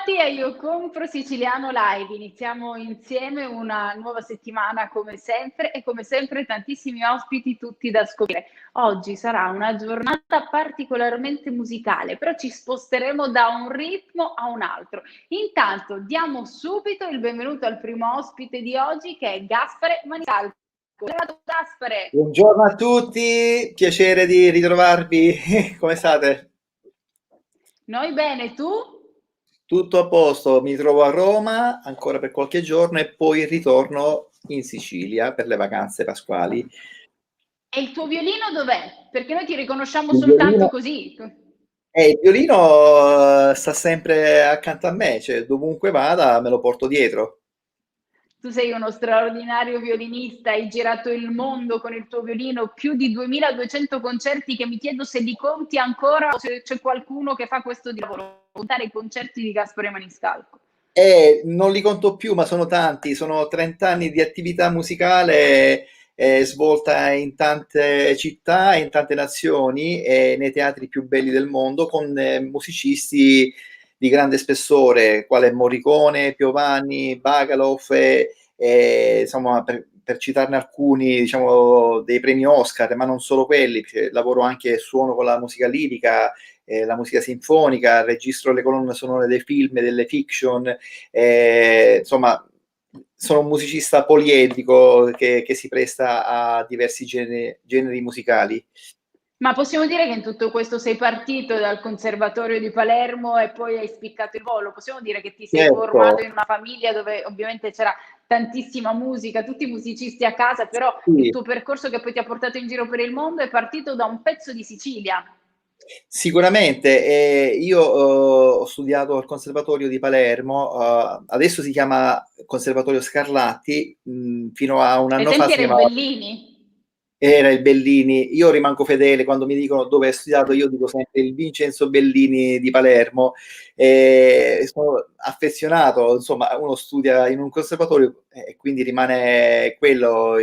Bentrovati a Io Compro Siciliano Live. Iniziamo insieme una nuova settimana come sempre e come sempre tantissimi ospiti tutti da scoprire. Oggi sarà una giornata particolarmente musicale, però ci sposteremo da un ritmo a un altro. Intanto diamo subito il benvenuto al primo ospite di oggi che è Gaspare Maniscalco. Benvenuto, Gaspare! Buongiorno a tutti, piacere di ritrovarvi. Come state? Noi bene, tu? Tutto a posto, mi trovo a Roma ancora per qualche giorno e poi ritorno in Sicilia per le vacanze pasquali. E il tuo violino dov'è? Perché noi ti riconosciamo Il soltanto violino, così. il violino sta sempre accanto a me, cioè dovunque vada me lo porto dietro. Tu sei uno straordinario violinista, hai girato il mondo con il tuo violino, più di 2200 concerti che mi chiedo se li conti ancora o se c'è qualcuno che fa questo di lavoro, contare i concerti di Gaspare Maniscalco. Non li conto più, ma sono tanti, sono 30 anni di attività musicale svolta in tante città, in tante nazioni e nei teatri più belli del mondo con musicisti di grande spessore, quale Morricone, Piovani, Bakalov, insomma, per citarne alcuni, diciamo, dei premi Oscar, ma non solo quelli, perché lavoro anche suono con la musica lirica, la musica sinfonica, registro le colonne sonore dei film, delle fiction, insomma, sono un musicista poliedrico che si presta a diversi generi musicali. Ma possiamo dire che in tutto questo sei partito dal Conservatorio di Palermo e poi hai spiccato il volo. Possiamo dire che ti sei Certo, formato in una famiglia dove ovviamente c'era tantissima musica, tutti musicisti a casa, però il sì. tuo percorso che poi ti ha portato in giro per il mondo è partito da un pezzo di Sicilia. Sicuramente, io ho studiato al Conservatorio di Palermo, adesso si chiama Conservatorio Scarlatti, fino a un Ai anno fa tempi si era il chiamava Bellini. Era il Bellini. Io rimango fedele quando mi dicono dove hai studiato, io dico sempre il Vincenzo Bellini di Palermo. Sono affezionato, insomma, uno studia in un conservatorio e quindi rimane quello,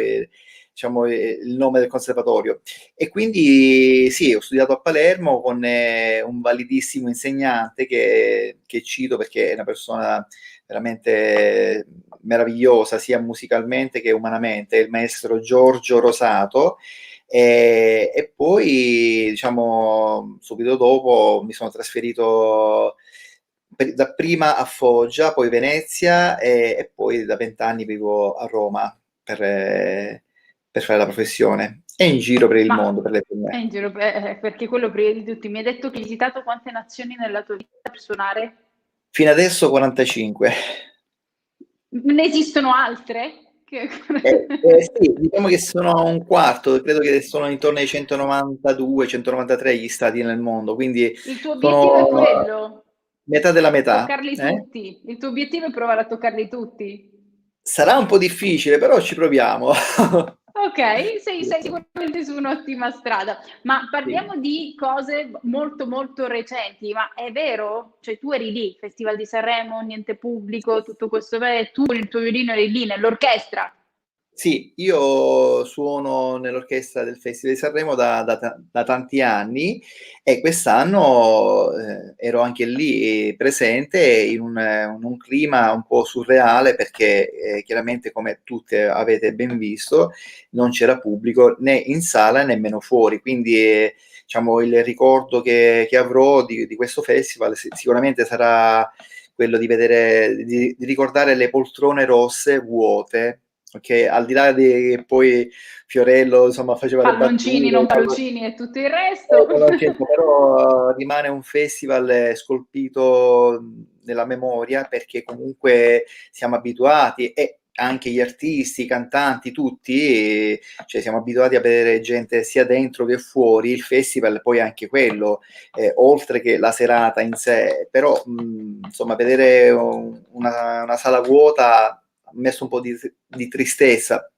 diciamo, il nome del conservatorio. E quindi sì, ho studiato a Palermo con un validissimo insegnante che cito perché è una persona veramente meravigliosa sia musicalmente che umanamente, il maestro Giorgio Rosato. E poi, diciamo, subito dopo mi sono trasferito dapprima a Foggia, poi Venezia e poi da 20 anni vivo a Roma per fare la professione e in giro per il Ma mondo per le è tournée. in giro, perché quello prima di tutti. Mi hai detto che hai visitato quante nazioni nella tua vita per suonare? Fino adesso 45. Ne esistono altre? Sì, diciamo che sono un quarto, credo che sono intorno ai 192-193 gli stati nel mondo, quindi Il tuo obiettivo è sono quello, metà della metà. toccarli tutti. Il tuo obiettivo è provare a toccarli tutti. Sarà un po' difficile, però ci proviamo. Ok, sei, Sì, sei sicuramente su un'ottima strada, ma sì. parliamo di cose molto molto recenti, ma è vero? Cioè tu eri lì, Festival di Sanremo, niente pubblico, tutto questo, tu con il tuo violino eri lì nell'orchestra. Sì, io suono nell'orchestra del Festival di Sanremo da tanti anni e quest'anno ero anche lì presente in un clima un po' surreale perché chiaramente come tutti avete ben visto non c'era pubblico né in sala né nemmeno fuori, quindi diciamo, il ricordo che avrò di questo festival sicuramente sarà quello di vedere, di ricordare le poltrone rosse vuote, che al di là di che poi Fiorello insomma faceva le Palloncini, non battute, palloncini e tutto il resto. non c'entra, però rimane un festival scolpito nella memoria perché comunque siamo abituati e anche gli artisti, i cantanti, tutti, cioè siamo abituati a vedere gente sia dentro che fuori, il festival poi è anche quello, oltre che la serata in sé, però insomma vedere una sala vuota ha messo un po' di tristezza,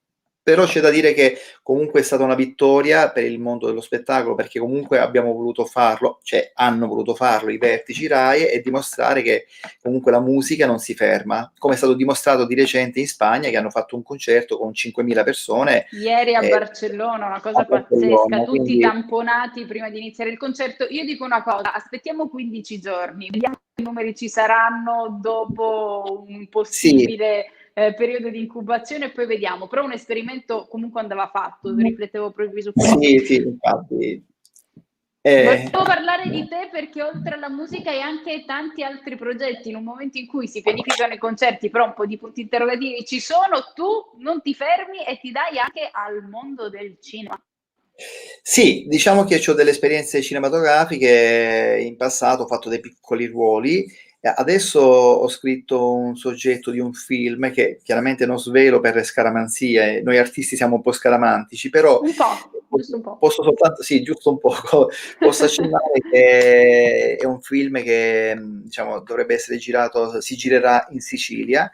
però c'è da dire che comunque è stata una vittoria per il mondo dello spettacolo perché comunque abbiamo voluto farlo, cioè hanno voluto farlo i vertici RAI e dimostrare che comunque la musica non si ferma, come è stato dimostrato di recente in Spagna che hanno fatto un concerto con 5.000 persone Ieri a eh, Barcellona, una a cosa pazzesca, Barcellona, tutti quindi tamponati prima di iniziare il concerto. Io dico una cosa, aspettiamo 15 giorni, vediamo numeri ci saranno dopo un possibile periodo di incubazione e poi vediamo. Però un esperimento comunque andava fatto, riflettevo proprio su questo. Sì, infatti. Volevo parlare di te perché oltre alla musica hai anche tanti altri progetti. In un momento in cui si pianificano i concerti, però un po' di punti interrogativi ci sono, tu non ti fermi e ti dai anche al mondo del cinema. Sì, diciamo che ho delle esperienze cinematografiche, in passato ho fatto dei piccoli ruoli, adesso ho scritto un soggetto di un film che chiaramente non svelo per scaramanzie, noi artisti siamo un po' scaramantici, però un po', giusto un po'. Posso soltanto, sì, giusto un poco, posso accennare che è un film che diciamo dovrebbe essere girato, si girerà in Sicilia.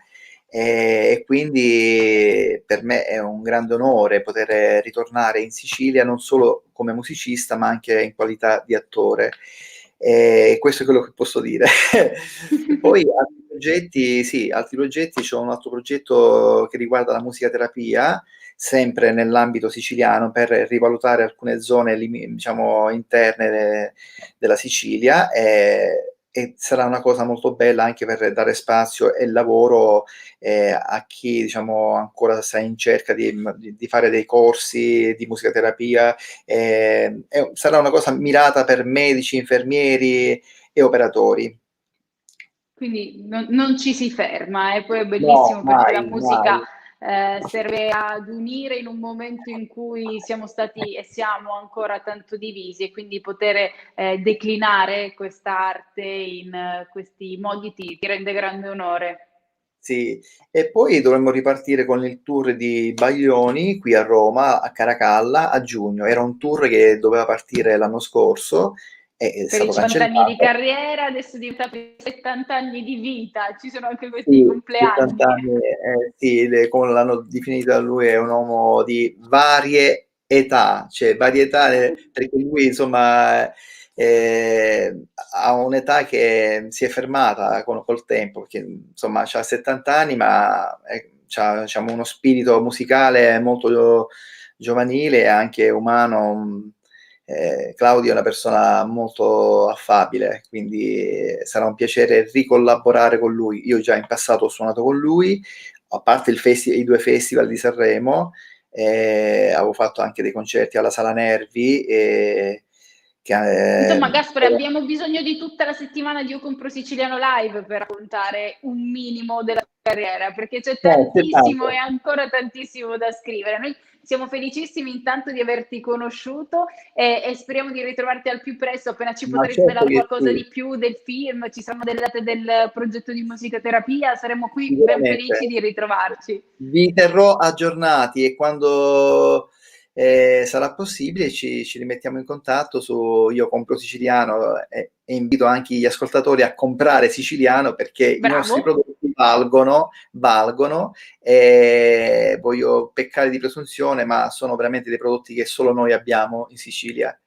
E quindi per me è un grande onore poter ritornare in Sicilia non solo come musicista ma anche in qualità di attore, e questo è quello che posso dire. Poi altri progetti, c'è un altro progetto che riguarda la musicaterapia, sempre nell'ambito siciliano, per rivalutare alcune zone diciamo interne della Sicilia, e sarà una cosa molto bella anche per dare spazio e lavoro a chi diciamo ancora sta in cerca di fare dei corsi di musicaterapia. Sarà una cosa mirata per medici, infermieri e operatori. Quindi non ci si ferma, e poi è No, bellissimo perché la mai, musica serve ad unire in un momento in cui siamo stati e siamo ancora tanto divisi, e quindi poter declinare questa arte in questi modi ti rende grande onore. Sì, e poi dovremmo ripartire con il tour di Baglioni qui a Roma, a Caracalla, a giugno. Era un tour che doveva partire l'anno scorso e è Per i stato 50 anni di cancellato. carriera, adesso diventa per i 70 anni di vita, ci sono anche questi Sì, 70 compleanni. anni, sì, come l'hanno definito lui, è un uomo di varie età, cioè varietà, perché lui insomma ha un'età che si è fermata col tempo, perché insomma ha 70 anni, ma ha diciamo, uno spirito musicale molto giovanile e anche umano. Claudio è una persona molto affabile, quindi sarà un piacere ricollaborare con lui. Io già in passato ho suonato con lui, a parte i 2 festival di Sanremo, avevo fatto anche dei concerti alla Sala Nervi. Insomma, Gaspare, abbiamo bisogno di tutta la settimana di Io Compro Siciliano Live per raccontare un minimo della carriera, perché c'è tantissimo e ancora tantissimo da scrivere. Noi siamo felicissimi intanto di averti conosciuto e speriamo di ritrovarti al più presto. Appena ci Ma potrai certo svelare che qualcosa sì, di più del film, ci saranno delle date del progetto di musicoterapia, saremo qui ben felici sicuramente. di ritrovarci. Vi terrò aggiornati e quando sarà possibile ci rimettiamo in contatto su Io Compro Siciliano, e invito anche gli ascoltatori a comprare siciliano perché i nostri Bravo. prodotti valgono, e voglio peccare di presunzione, ma sono veramente dei prodotti che solo noi abbiamo in Sicilia, Io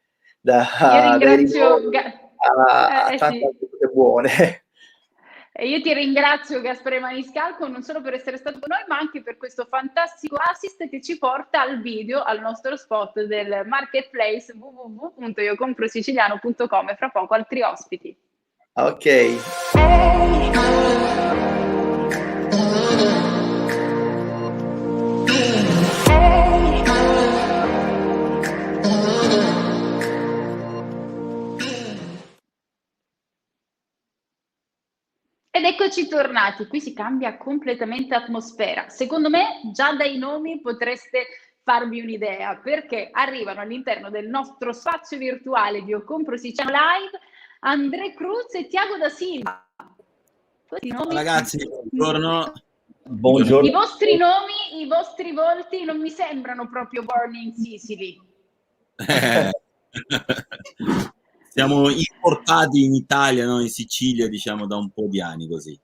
dai ringrazio, rimoni a tante sì. altre cose buone. E io ti ringrazio, Gaspare Maniscalco, non solo per essere stato con noi, ma anche per questo fantastico assist che ci porta al video, al nostro spot del marketplace www.iocomprosiciliano.com, e fra poco altri ospiti. Ok. Ed eccoci tornati, qui si cambia completamente atmosfera. Secondo me già dai nomi potreste farvi un'idea, perché arrivano all'interno del nostro spazio virtuale di Io Compro Siciliano Live André Cruz e Tiago da Silva. Ciao ragazzi, buongiorno. Buongiorno. I vostri nomi, i vostri volti non mi sembrano proprio born in Sicily. Siamo importati in Italia, no? In Sicilia, diciamo, da un po' di anni così.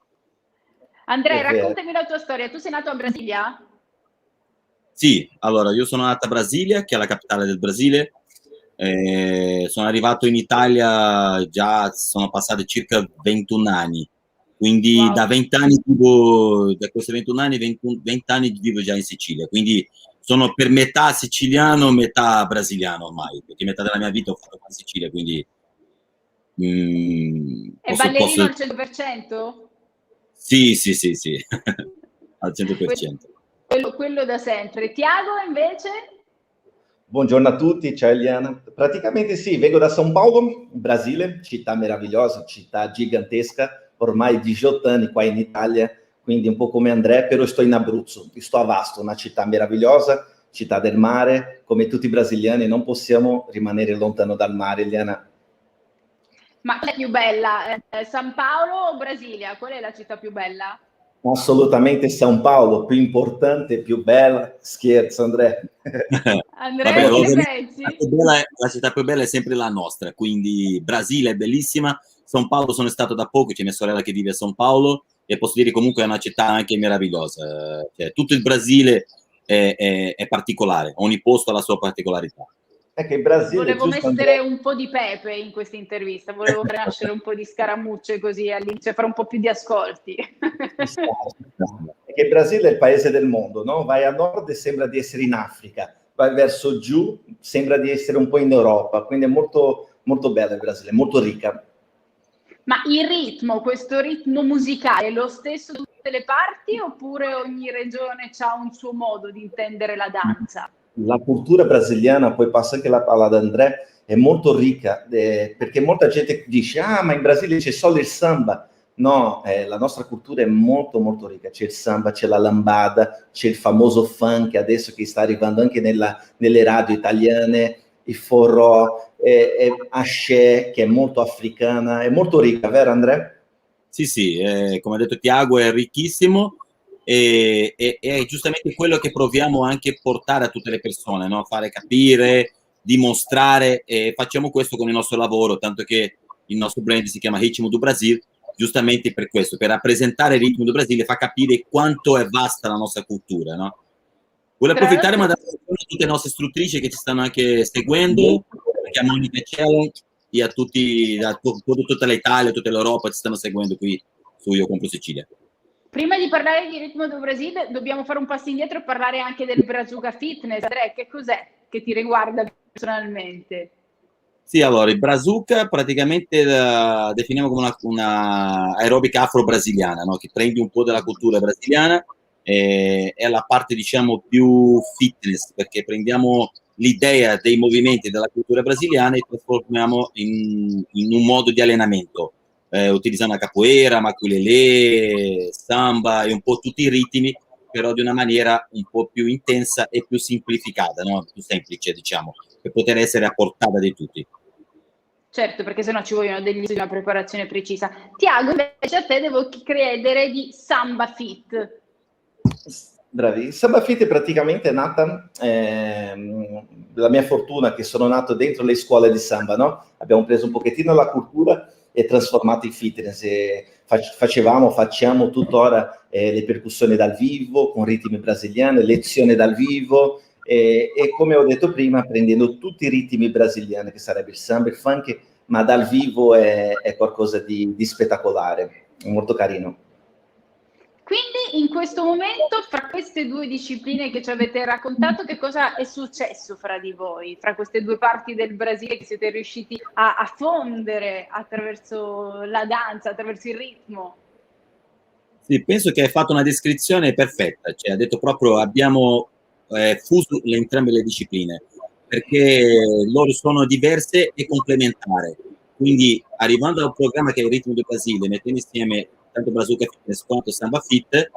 Andrea, raccontami la tua storia. Tu sei nato a Brasilia? Sì, allora, io sono nato a Brasilia, che è la capitale del Brasile. Sono arrivato in Italia, già sono passati circa 21 anni. Quindi Wow. da 20 anni vivo, da questi 21 anni, 20 anni vivo già in Sicilia. Quindi sono per metà siciliano, metà brasiliano ormai, perché metà della mia vita ho fatto in Sicilia, quindi È ballerino al 100%? Sì, al 100%. Quello da sempre. Tiago invece? Buongiorno a tutti, ciao Eliana. Praticamente sì, vengo da São Paulo, Brasile, città meravigliosa, città gigantesca, ormai 18 anni qua in Italia, quindi un po' come Andrea, però sto in Abruzzo, sto a Vasto, una città meravigliosa, città del mare, come tutti i brasiliani non possiamo rimanere lontano dal mare, Eliana. Ma qual è più bella? San Paolo o Brasilia? Qual è la città più bella? Assolutamente São Paulo, più importante, più bella. Scherzo, Andrea. Andrea, che ne pensi? La città più bella è sempre la nostra, quindi Brasile è bellissima. São Paulo sono stato da poco, c'è mia sorella che vive a São Paulo e posso dire comunque è una città anche meravigliosa. Cioè, tutto il Brasile è particolare, ogni posto ha la sua particolarità. È che il Brasile, volevo mettere un po' di pepe in questa intervista, volevo nascere un po' di scaramucce così all'inizio, fare un po' più di ascolti. È che il Brasile è il paese del mondo, no? Vai a nord e sembra di essere in Africa, vai verso giù, sembra di essere un po' in Europa, quindi è molto, molto bello il Brasile, molto ricca. Ma il ritmo, questo ritmo musicale, è lo stesso da tutte le parti oppure ogni regione ha un suo modo di intendere la danza? La cultura brasiliana, poi passa anche la palla ad Andrea, è molto ricca, perché molta gente dice, ma in Brasile c'è solo il samba. No, la nostra cultura è molto molto ricca, c'è il samba, c'è la lambada, c'è il famoso funk adesso che sta arrivando anche nelle radio italiane, il forró, axé, che è molto africana, è molto ricca, vero Andrea? Sì, come ha detto Tiago è ricchissimo. E è giustamente quello che proviamo anche a portare a tutte le persone, no? Fare capire, dimostrare, e facciamo questo con il nostro lavoro, tanto che il nostro brand si chiama Ritmo do Brasil, giustamente per questo, per rappresentare il ritmo do Brasile e far capire quanto è vasta la nostra cultura, no? Voglio approfittare e mandare a tutte le nostre istruttrici che ci stanno anche seguendo, perché a Monica Cello e a tutti, da tutta l'Italia, tutta l'Europa ci stanno seguendo qui su Io Compro Sicilia. Prima di parlare di Ritmo do Brasile, dobbiamo fare un passo indietro e parlare anche del Brazuca Fitness. Andrea, che cos'è che ti riguarda personalmente? Sì, allora, il Brazuca praticamente definiamo come una aerobica afro-brasiliana, no? Che prendi un po' della cultura brasiliana e è la parte, diciamo, più fitness, perché prendiamo l'idea dei movimenti della cultura brasiliana e trasformiamo in un modo di allenamento. Utilizzando la capoeira, maculelé, samba e un po' tutti i ritmi, però di una maniera un po' più intensa e più semplificata, no? Più semplice, diciamo, per poter essere a portata di tutti. Certo, perché sennò ci vogliono una preparazione precisa. Tiago, invece a te devo credere di Samba Fit. Bravi. Samba Fit praticamente è nata, la mia fortuna che sono nato dentro le scuole di samba, no? Abbiamo preso un pochettino la cultura e trasformato in fitness e facciamo tuttora le percussioni dal vivo con ritmi brasiliani, lezioni dal vivo e come ho detto prima prendendo tutti i ritmi brasiliani che sarebbe il samba, il funk, ma dal vivo è qualcosa di spettacolare, molto carino. Quindi in questo momento, fra queste due discipline che ci avete raccontato, che cosa è successo fra di voi, fra queste due parti del Brasile che siete riusciti a fondere attraverso la danza, attraverso il ritmo? Sì, penso che hai fatto una descrizione perfetta, cioè ha detto proprio abbiamo fuso entrambe le discipline, perché loro sono diverse e complementari. Quindi arrivando a un programma che è il Ritmo del Brasile, mettendo insieme tanto Brazuca Fitness quanto Samba Fit,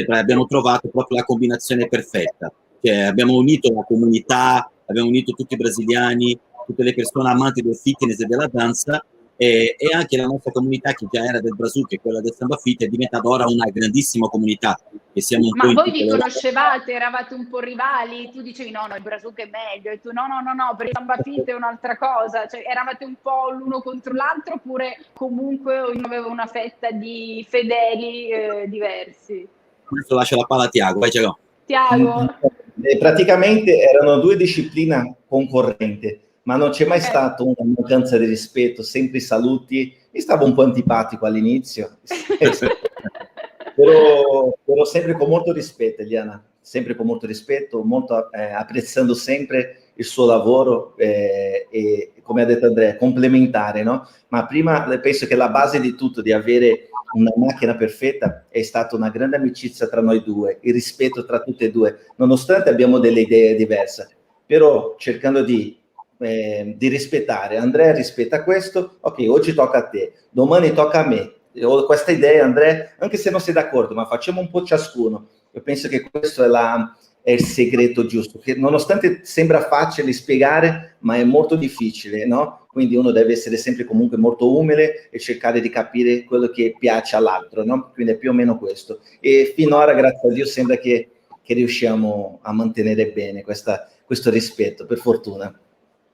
abbiamo trovato proprio la combinazione perfetta. Cioè, abbiamo unito la comunità, abbiamo unito tutti i brasiliani, tutte le persone amanti del fitness e della danza e anche la nostra comunità che già era del Brazuca e quella del Samba Fit è diventata ora una grandissima comunità. E siamo un Ma voi vi conoscevate, eravate un po' rivali? Tu dicevi no, il Brazuca è meglio e tu no, per il Samba Fit è un'altra cosa. Cioè, eravate un po' l'uno contro l'altro oppure comunque ognuno aveva una fetta di fedeli diversi? Adesso lascio la palla a Tiago, vai Tiago. Praticamente erano due discipline concorrenti, ma non c'è mai stata una mancanza di rispetto, sempre i saluti. Mi stavo un po' antipatico all'inizio, però sempre con molto rispetto, Eliana, sempre con molto rispetto, molto apprezzando sempre il suo lavoro e come ha detto Andrea, complementare, no? Ma prima penso che la base di tutto, di avere una macchina perfetta, è stata una grande amicizia tra noi due, il rispetto tra tutte e due, nonostante abbiamo delle idee diverse, però cercando di rispettare. Andrea rispetta questo, ok, oggi tocca a te, domani tocca a me, ho questa idea, Andrea, anche se non sei d'accordo, ma facciamo un po' ciascuno. Io penso che questo è il segreto giusto, che nonostante sembra facile spiegare, ma è molto difficile, no? Quindi uno deve essere sempre comunque molto umile e cercare di capire quello che piace all'altro, no? Quindi è più o meno questo. E finora, grazie a Dio, sembra che riusciamo a mantenere bene questo rispetto, per fortuna.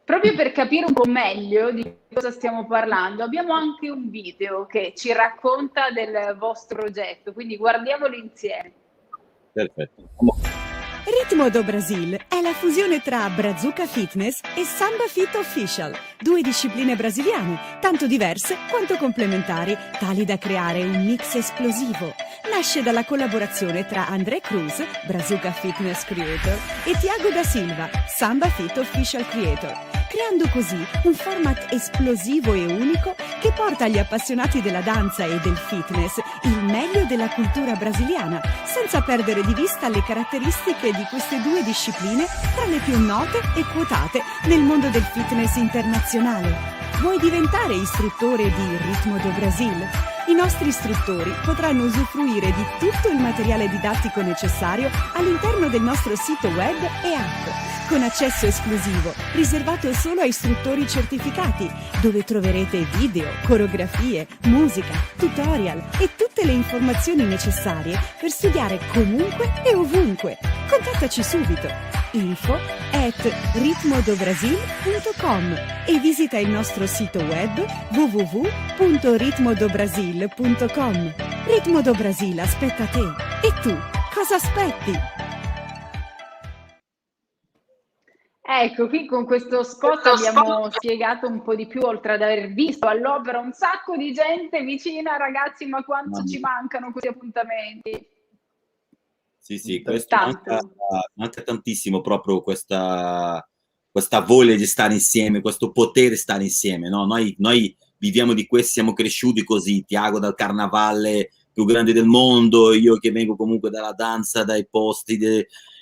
Proprio per capire un po' meglio di cosa stiamo parlando, abbiamo anche un video che ci racconta del vostro progetto, quindi guardiamolo insieme. Perfetto. Ritmo do Brasil è la fusione tra Brazuca Fitness e Samba Fit Official, due discipline brasiliane, tanto diverse quanto complementari, tali da creare un mix esplosivo. Nasce dalla collaborazione tra André Cruz, Brazuca Fitness Creator, e Thiago da Silva, Samba Fit Official Creator, creando così un format esplosivo e unico che porta agli appassionati della danza e del fitness il meglio della cultura brasiliana, senza perdere di vista le caratteristiche di queste due discipline tra le più note e quotate nel mondo del fitness internazionale. Vuoi diventare istruttore di Ritmo do Brasil? I nostri istruttori potranno usufruire di tutto il materiale didattico necessario all'interno del nostro sito web e app, con accesso esclusivo, riservato solo a istruttori certificati, dove troverete video, coreografie, musica, tutorial e tutte le informazioni necessarie per studiare comunque e ovunque. Contattaci subito. info@ritmodobrasil.com e visita il nostro sito web www.ritmodobrasil.com. Ritmo do Brasil aspetta te. E tu, cosa aspetti? Ecco, qui con questo spot abbiamo spiegato un po' di più, oltre ad aver visto all'opera un sacco di gente vicina. Ragazzi, ma quanto ci mancano questi appuntamenti? Sì, questo manca tantissimo, proprio questa voglia di stare insieme, questo potere stare insieme, no? Noi viviamo di questo, siamo cresciuti così, Thiago dal carnavalle più grande del mondo, io che vengo comunque dalla danza, dai posti,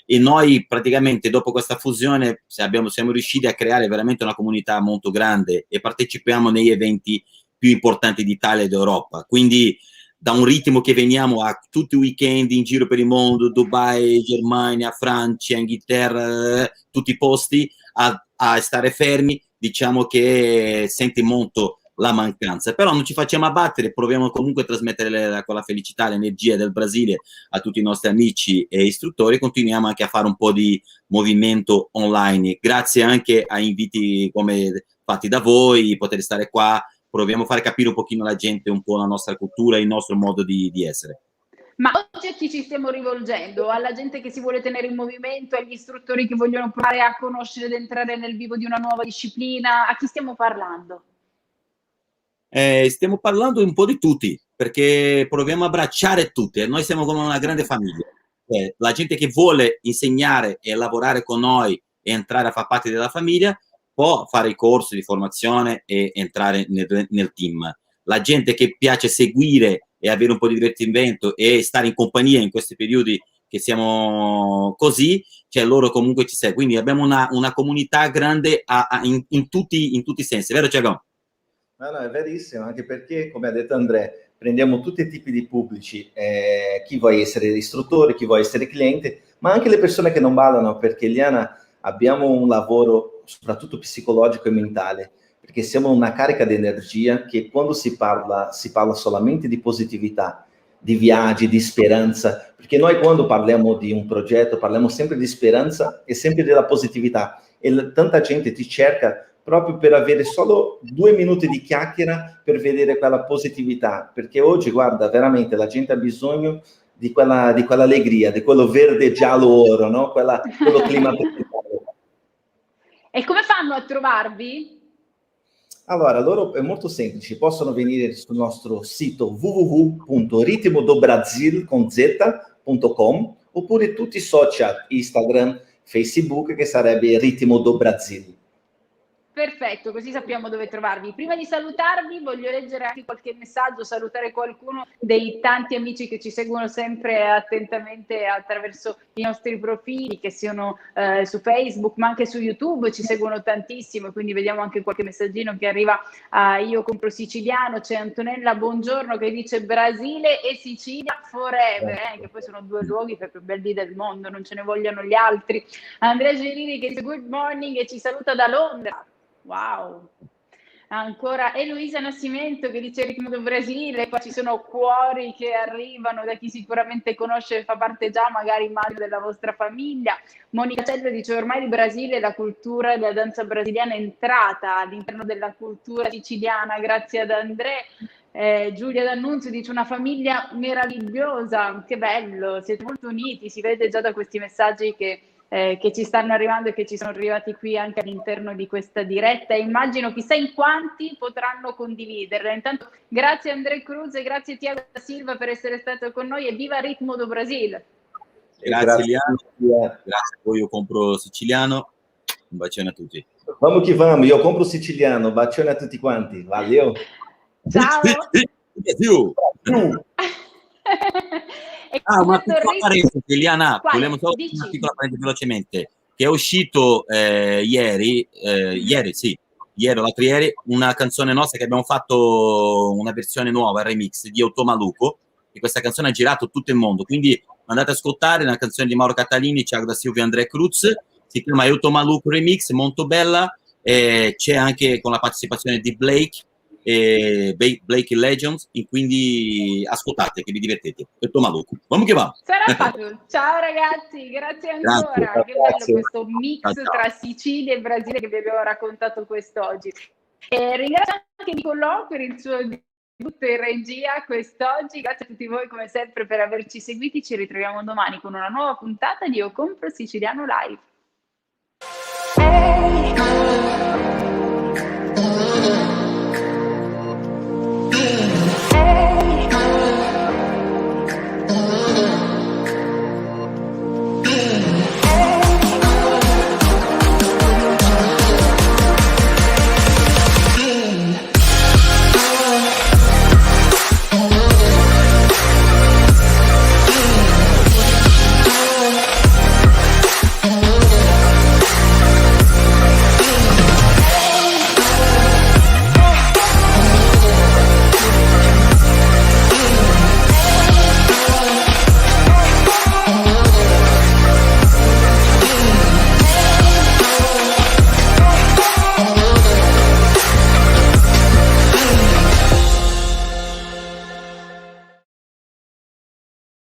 e noi praticamente dopo questa fusione siamo riusciti a creare veramente una comunità molto grande e partecipiamo negli eventi più importanti d'Italia ed Europa, quindi da un ritmo che veniamo a tutti i weekend in giro per il mondo, Dubai, Germania, Francia, Inghilterra, tutti i posti, a stare fermi, diciamo che senti molto la mancanza, però non ci facciamo abbattere, proviamo comunque a trasmettere quella felicità, l'energia del Brasile a tutti i nostri amici e istruttori, continuiamo anche a fare un po' di movimento online, grazie anche a inviti come fatti da voi, poter stare qua, proviamo a fare capire un pochino alla gente un po' la nostra cultura, il nostro modo di essere. Ma oggi a chi ci stiamo rivolgendo? Alla gente che si vuole tenere in movimento, agli istruttori che vogliono provare a conoscere ed entrare nel vivo di una nuova disciplina? A chi stiamo parlando? Stiamo parlando un po' di tutti, perché proviamo a abbracciare tutti. Noi siamo come una grande famiglia. La gente che vuole insegnare e lavorare con noi e entrare a far parte della famiglia può fare i corsi di formazione e entrare nel team. La gente che piace seguire e avere un po' di divertimento e stare in compagnia in questi periodi che siamo così, cioè loro comunque ci seguono. Quindi abbiamo una comunità grande in tutti i sensi, vero Thiago? No, è verissimo, anche perché, come ha detto Andrea, prendiamo tutti i tipi di pubblici, chi vuole essere istruttore, chi vuole essere cliente, ma anche le persone che non ballano, perché Liana abbiamo un lavoro soprattutto psicologico e mentale, perché siamo una carica di energia che quando si parla solamente di positività, di viaggi, di speranza, perché noi quando parliamo di un progetto parliamo sempre di speranza e sempre della positività, e tanta gente ti cerca proprio per avere solo 2 minuti di chiacchiera per vedere quella positività, perché oggi, guarda, veramente la gente ha bisogno di quella allegria, di quello verde, giallo, oro, no? Quello clima. E come fanno a trovarvi? Allora, loro è molto semplice, possono venire sul nostro sito www.ritmodobrasil.com oppure tutti i social, Instagram, Facebook, che sarebbe Ritmo do Brasil. Perfetto, così sappiamo dove trovarvi. Prima di salutarvi voglio leggere anche qualche messaggio, salutare qualcuno dei tanti amici che ci seguono sempre attentamente attraverso i nostri profili, che siano su Facebook ma anche su YouTube, ci seguono tantissimo, quindi vediamo anche qualche messaggino che arriva a Io Compro Siciliano. C'è Antonella Buongiorno che dice Brasile e Sicilia forever, che poi sono due luoghi più belli del mondo, non ce ne vogliono gli altri. Andrea Gerini che dice good morning e ci saluta da Londra. Wow, ancora Eloisa Nascimento che dice ritmo del Brasile, qua ci sono cuori che arrivano da chi sicuramente conosce e fa parte già magari immagino della vostra famiglia. Monica Cello dice ormai il Brasile, la cultura della danza brasiliana è entrata all'interno della cultura siciliana grazie ad Andrea. Giulia D'Annunzio dice una famiglia meravigliosa, che bello, siete molto uniti, si vede già da questi messaggi che ci stanno arrivando e che ci sono arrivati qui anche all'interno di questa diretta, e immagino chissà in quanti potranno condividerla. Intanto grazie André Cruz e grazie Tiago da Silva per essere stato con noi e viva Ritmo do Brasile. Grazie Liano, grazie a voi, Io Compro Siciliano, un bacione a tutti. Vamos que vamos, Io Compro Siciliano, bacione a tutti quanti, valeu. Ciao. Una piccola parentesi, Eliana, volevo solo una piccola parentesi velocemente, che è uscito ieri o l'altro ieri, una canzone nostra che abbiamo fatto una versione nuova, remix di Automaluco, e questa canzone ha girato tutto il mondo, quindi andate ad ascoltare una canzone di Mauro Catalini, Thiago da Silva e André Cruz, si chiama Automaluco Remix, molto bella, c'è anche con la partecipazione di Blake Legends, e quindi ascoltate che vi divertete. Automaluco, vamos che va. Sarà fatto. Ciao ragazzi, grazie ancora. Grazie. Che bello questo mix tra Sicilia e Brasile che vi abbiamo raccontato quest'oggi. Ringrazio anche Nicolò per il suo debutto in regia quest'oggi. Grazie a tutti voi come sempre per averci seguiti. Ci ritroviamo domani con una nuova puntata di Io Compro Siciliano Live.